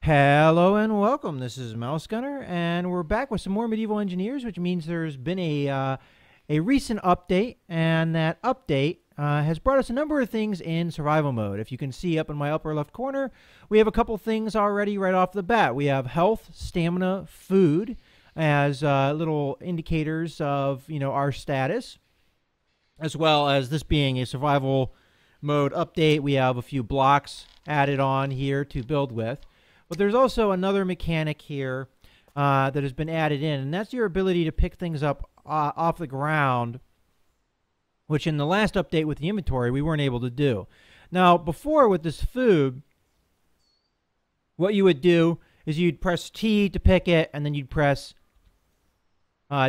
Hello and welcome. This is Mouse Gunner, and we're back with some more Medieval Engineers, which means there's been a recent update, and that update has brought us a number of things in survival mode. If you can see up in my upper left corner, we have a couple things already right off the bat. We have health, stamina, food as little indicators of our status, as well as this being a survival mode update. We have a few blocks added on here to build with. But there's also another mechanic here that has been added in, and that's your ability to pick things up off the ground, which in the last update with the inventory, we weren't able to do. Now, before with this food, what you would do is you'd press T to pick it, and then you'd press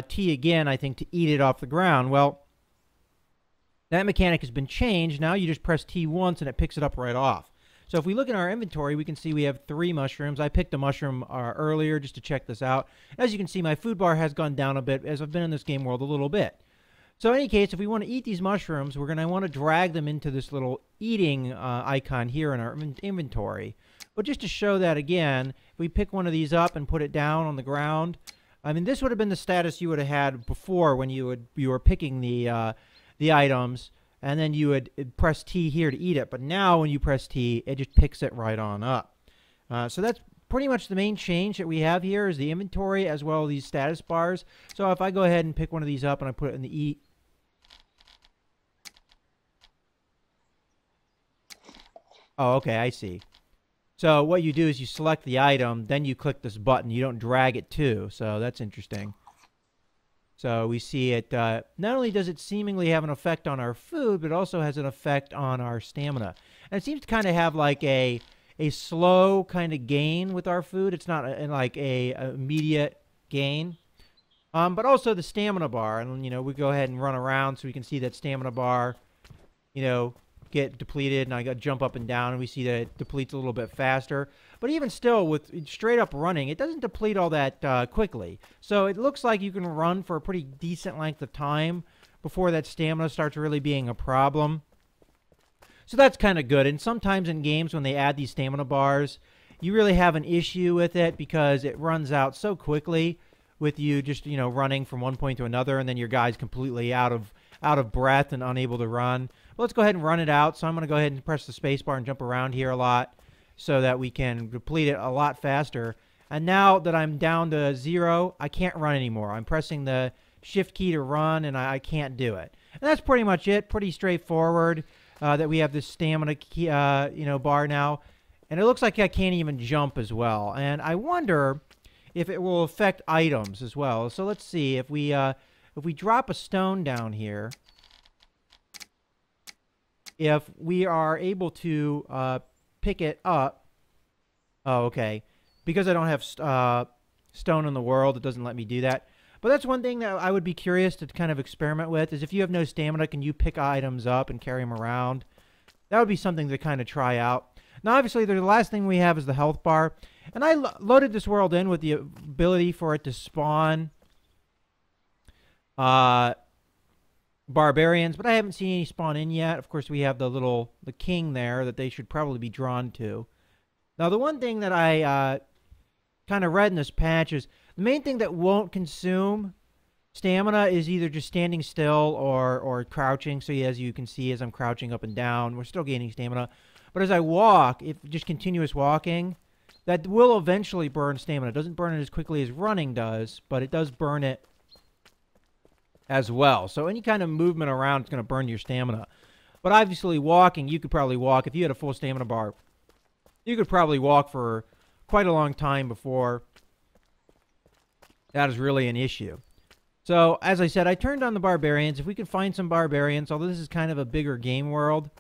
T again, I think, to eat it off the ground. Well, that mechanic has been changed. Now you just press T once, and it picks it up right off. So if we look in our inventory, we can see we have 3 mushrooms. I picked a mushroom earlier just to check this out. As you can see, my food bar has gone down a bit as I've been in this game world a little bit. So in any case, if we want to eat these mushrooms, we're going to want to drag them into this little eating icon here in our inventory. But just to show that again, if we pick one of these up and put it down on the ground, I mean, this would have been the status you would have had before when you were picking the items. And then you would press T here to eat it. But now when you press T, it just picks it right on up. So that's pretty much the main change that we have here is the inventory as well as these status bars. So if I go ahead and pick one of these up and I put it in the eat. Oh, okay, I see. So what you do is you select the item, then you click this button. You don't drag it too. So that's interesting. So we see it, not only does it seemingly have an effect on our food, but it also has an effect on our stamina. And it seems to kind of have like a slow kind of gain with our food. It's not like a immediate gain. But also the stamina bar. And, we go ahead and run around so we can see that stamina bar, get depleted. And I got to jump up and down, and we see that it depletes a little bit faster. But even still, with straight up running, it doesn't deplete all that quickly. So it looks like you can run for a pretty decent length of time before that stamina starts really being a problem. So that's kind of good. And sometimes in games when they add these stamina bars, you really have an issue with it because it runs out so quickly with you just, running from one point to another, and then your guy's completely out of breath and unable to run. Well, let's go ahead and run it out. So I'm going to go ahead and press the space bar and jump around here a lot, so that we can deplete it a lot faster. And now that I'm down to 0, I can't run anymore. I'm pressing the shift key to run, and I can't do it. And that's pretty much it. Pretty straightforward that we have this stamina key, bar now. And it looks like I can't even jump as well. And I wonder if it will affect items as well. So let's see. If we drop a stone down here, if we are able to pick it up. Oh, okay. Because I don't have stone in the world, it doesn't let me do that. But that's one thing that I would be curious to kind of experiment with, is if you have no stamina, can you pick items up and carry them around? That would be something to kind of try out. Now, obviously, the last thing we have is the health bar. And I loaded this world in with the ability for it to spawn barbarians, but I haven't seen any spawn in yet. Of course, we have the king there that they should probably be drawn to. Now, the one thing that I kind of read in this patch is the main thing that won't consume stamina is either just standing still or crouching. So as you can see, as I'm crouching up and down, we're still gaining stamina. But as I walk, if just continuous walking, that will eventually burn stamina. It doesn't burn it as quickly as running does, but it does burn it as well. So any kind of movement around is going to burn your stamina. But obviously walking, you could probably walk. If you had a full stamina bar, you could probably walk for quite a long time before that is really an issue. So as I said, I turned on the barbarians. If we can find some barbarians, although this is kind of a bigger game world,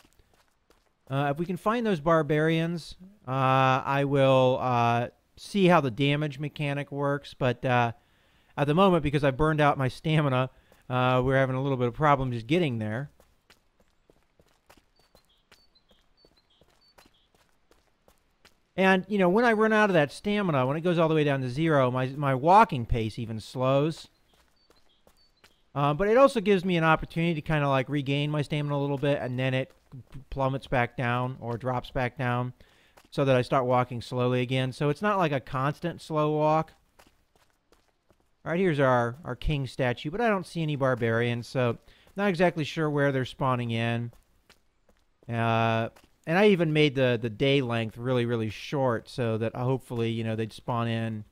if we can find those barbarians, I will see how the damage mechanic works. But at the moment, because I burned out my stamina, we're having a little bit of problem just getting there. And, when I run out of that stamina, when it goes all the way down to 0, my walking pace even slows. But it also gives me an opportunity to kind of like regain my stamina a little bit, and then it plummets back down or drops back down. so that I start walking slowly again. So it's not like a constant slow walk. All right, here's our king statue, but I don't see any barbarians, so not exactly sure where they're spawning in. And I even made the day length really, really short so that hopefully, you know, they'd spawn in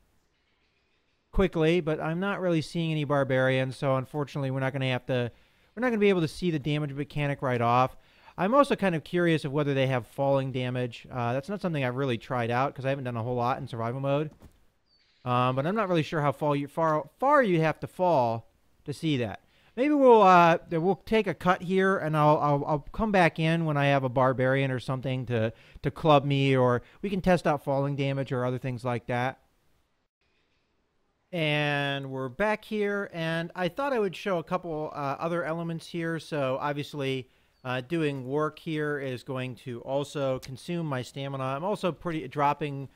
quickly, but I'm not really seeing any barbarians, so unfortunately we're not going to be able to see the damage mechanic right off. I'm also kind of curious of whether they have falling damage. That's not something I've really tried out because I haven't done a whole lot in survival mode. But I'm not really sure how far you have to fall to see that. Maybe we'll take a cut here, and I'll come back in when I have a barbarian or something to club me, or we can test out falling damage or other things like that. And we're back here, and I thought I would show a couple other elements here. So obviously, doing work here is going to also consume my stamina. I'm also dropping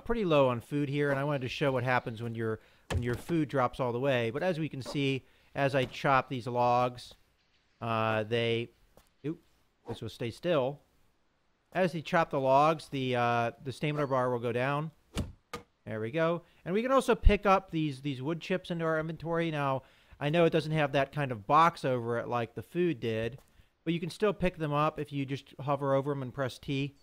pretty low on food here, and I wanted to show what happens when your food drops all the way. But as we can see, as I chop these logs, this will stay still. As you chop the logs, the stamina bar will go down. There we go. And we can also pick up these wood chips into our inventory. Now, I know it doesn't have that kind of box over it like the food did, but you can still pick them up if you just hover over them and press T.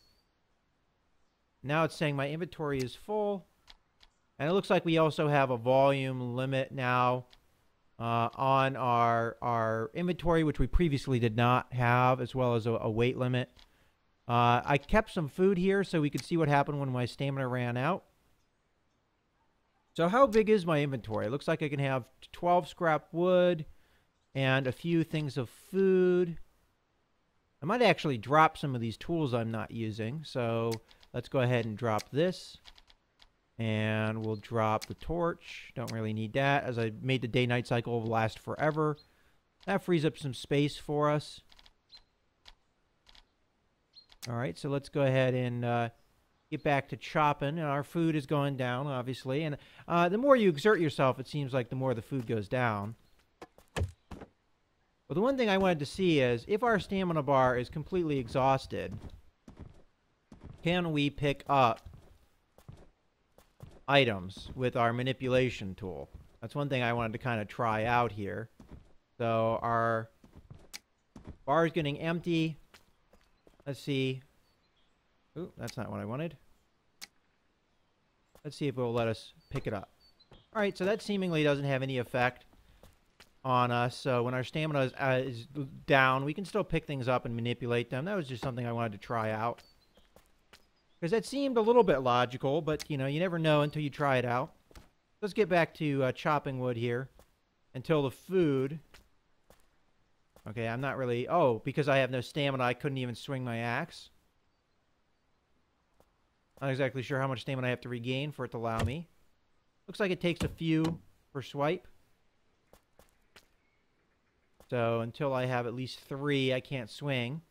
Now it's saying my inventory is full. And it looks like we also have a volume limit now on our inventory, which we previously did not have, as well as a weight limit. I kept some food here so we could see what happened when my stamina ran out. So how big is my inventory? It looks like I can have 12 scrap wood and a few things of food. I might actually drop some of these tools I'm not using. So let's go ahead and drop this. And we'll drop the torch. Don't really need that, as I made the day-night cycle last forever. That frees up some space for us. All right, so let's go ahead and get back to chopping. And our food is going down, obviously. And the more you exert yourself, it seems like the more the food goes down. But the one thing I wanted to see is, if our stamina bar is completely exhausted, can we pick up items with our manipulation tool? That's one thing I wanted to kind of try out here. So our bar is getting empty. Let's see. Ooh, that's not what I wanted. Let's see if it will let us pick it up. All right, so that seemingly doesn't have any effect on us. So when our stamina is down, we can still pick things up and manipulate them. That was just something I wanted to try out, because that seemed a little bit logical, but, you know, you never know until you try it out. Let's get back to chopping wood here until the food... Okay, I'm not really... Oh, because I have no stamina, I couldn't even swing my axe. Not exactly sure how much stamina I have to regain for it to allow me. Looks like it takes a few per swipe. So until I have at least 3, I can't swing.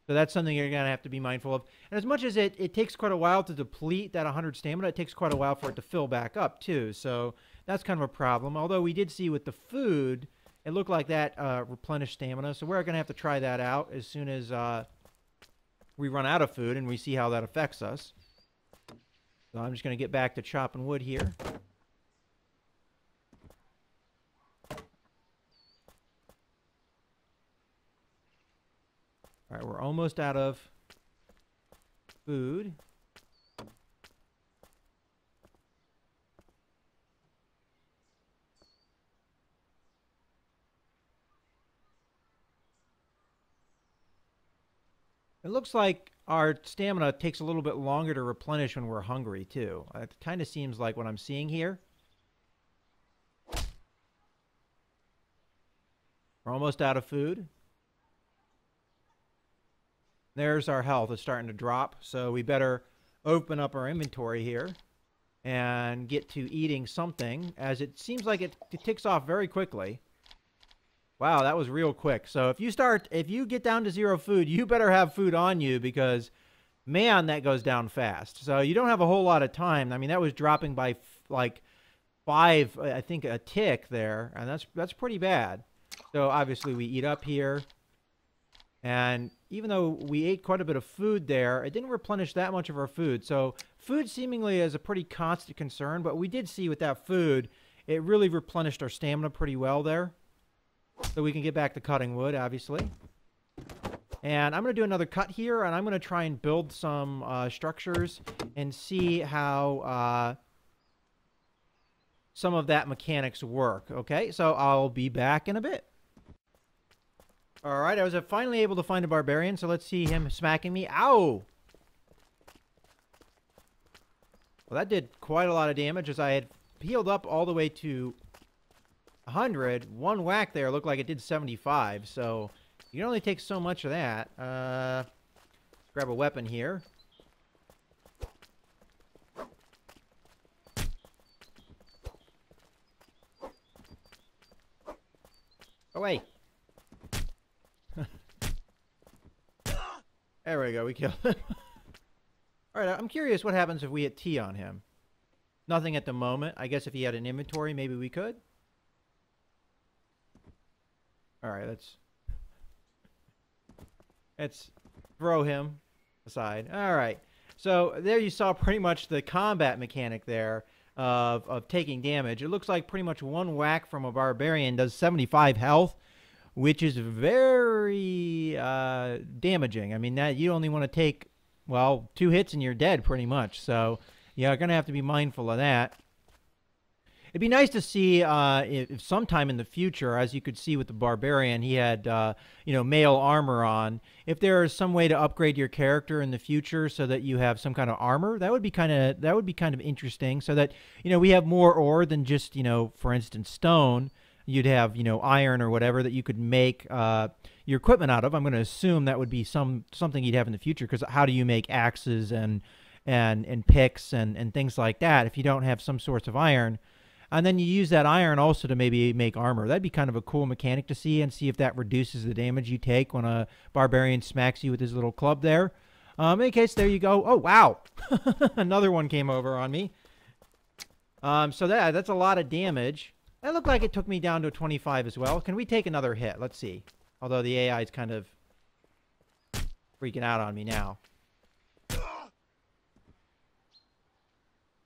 So that's something you're going to have to be mindful of. And as much as it takes quite a while to deplete that 100 stamina, it takes quite a while for it to fill back up, too. So that's kind of a problem. Although we did see with the food, it looked like that replenished stamina. So we're going to have to try that out as soon as we run out of food and we see how that affects us. So I'm just going to get back to chopping wood here. All right, we're almost out of food. It looks like our stamina takes a little bit longer to replenish when we're hungry, too. It kind of seems like what I'm seeing here. We're almost out of food. There's our health. It's starting to drop, so we better open up our inventory here and get to eating something, as it seems like it ticks off very quickly. Wow, that was real quick. So if you get down to 0 food, you better have food on you, because, man, that goes down fast. So you don't have a whole lot of time. I mean, that was dropping by like 5, I think, a tick there, and that's pretty bad. So obviously we eat up here. And even though we ate quite a bit of food there, it didn't replenish that much of our food. So food seemingly is a pretty constant concern, but we did see with that food, it really replenished our stamina pretty well there. So we can get back to cutting wood, obviously. And I'm going to do another cut here, and I'm going to try and build some structures and see how some of that mechanics work. Okay, so I'll be back in a bit. All right, I was finally able to find a barbarian, so let's see him smacking me. Ow! Well, that did quite a lot of damage, as I had healed up all the way to 100. One whack there looked like it did 75, so you can only take so much of that. Let's grab a weapon here. Away. There we go, we killed him. Alright, I'm curious what happens if we hit T on him. Nothing at the moment. I guess if he had an inventory, maybe we could. Alright, let's throw him aside. Alright, so there you saw pretty much the combat mechanic there of taking damage. It looks like pretty much one whack from a barbarian does 75 health, which is very damaging. I mean, that you only want to take, well, 2 hits and you're dead pretty much. So you're going to have to be mindful of that. It'd be nice to see if sometime in the future, as you could see with the barbarian, he had mail armor on. If there is some way to upgrade your character in the future so that you have some kind of armor, that would be kind of interesting. So that we have more ore than just for instance stone. You'd have iron or whatever that you could make your equipment out of. I'm going to assume that would be something you'd have in the future, because how do you make axes and picks and things like that if you don't have some sorts of iron? And then you use that iron also to maybe make armor. That'd be kind of a cool mechanic to see, and see if that reduces the damage you take when a barbarian smacks you with his little club there. In any case, there you go. Oh, wow. Another one came over on me. So that's a lot of damage. That looked like it took me down to 25 as well. Can we take another hit? Let's see. Although the AI is kind of freaking out on me now.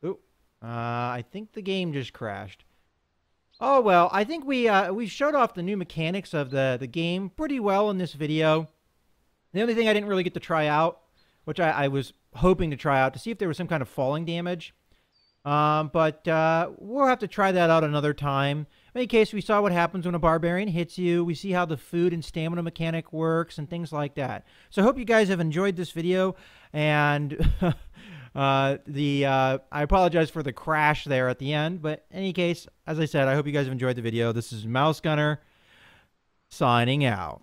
Ooh. I think the game just crashed. Oh, well, I think we showed off the new mechanics of the game pretty well in this video. The only thing I didn't really get to try out, which I was hoping to try out, to see if there was some kind of falling damage. But we'll have to try that out another time. In any case, we saw what happens when a barbarian hits you. We see how the food and stamina mechanic works and things like that. So I hope you guys have enjoyed this video. And I apologize for the crash there at the end. But in any case, as I said, I hope you guys have enjoyed the video. This is Mouse Gunner signing out.